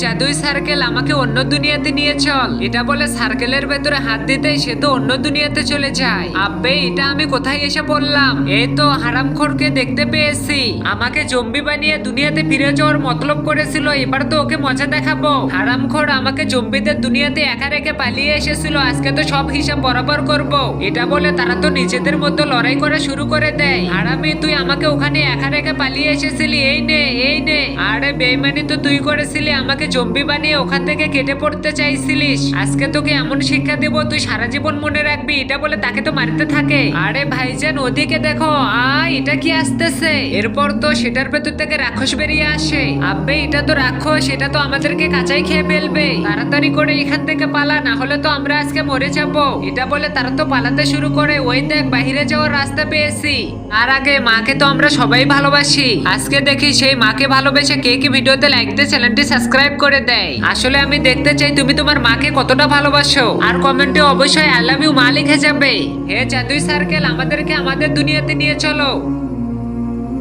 জাদুই সার্কেল, আমাকে অন্য দুনিয়াতে নিয়ে চল। এটা বলে সার্কেলের ভেতরে হাত দিতেই সে তো অন্য দুনিয়াতে চলে যায়। আব্বে এটা আমি কোথায় এসে পড়লাম? এই তো হারামখোরকে দেখতে পেয়েছি, আমাকে জম্বি বানিয়ে দুনিয়াতে ফিরে যাওয়ার মতলব করেছিল। এবার তো ওকে মজা দেখাবো। হারামখোর আমাকে জম্বিদের দুনিয়াতে একা রেখে পালিয়ে এসেছিল, আজকে তো সব হিসাব বরাবর করব। এটা বলে তারা তো নিজেদের মধ্যে লড়াই করা শুরু করে দেয়। হারামি তুই আমাকে ওখানে একা রেখে পালিয়ে এসেছিলি, এই নে এই নে। আরে বেইমানি তো তুই করেছিলি, আমাকে জম্বি বানিয়ে ওখান থেকে কেটে পড়তে চাইছিলিস। আজকে তোকে এমন শিক্ষা দেব তুই সারা জীবন মনে রাখবি। এটা বলে তাকে তো মারতে থাকে। আরে ভাইজান ওদিকে দেখো, এটা কি আসতেছে? এরপর তো সেটার ভেতর থেকে রাক্ষস বেরিয়ে আসে। আব্বে এটা তো রাক্ষস, এটা তো আমাদেরকে কাঁচাই খেয়ে ফেলবে। তাড়াতাড়ি করে এখান থেকে পালা, না হলে তো আমরা আজকে মরে যাব। এটা বলে তারা তো পালাতে শুরু করে। ওই দেখ বাহিরে যাওয়ার রাস্তা পেয়েছি। আর আগে মাকে তো আমরা সবাই ভালোবাসি, আজকে দেখি সেই মাকে ভালোবেসে কে কি ভিডিওতে লাইক দিয়ে চ্যানেলটি সাবস্ক্রাইব করে দেয়। আসলে আমি দেখতে চাই তুমি তোমার মাকে কতটা ভালোবাসো। আর কমেন্টে অবশ্যই আই লাভ ইউ মা লিখে যাবে। হে জাদুই সার্কেল, আমাদেরকে আমাদের দুনিয়াতে নিয়ে চলো।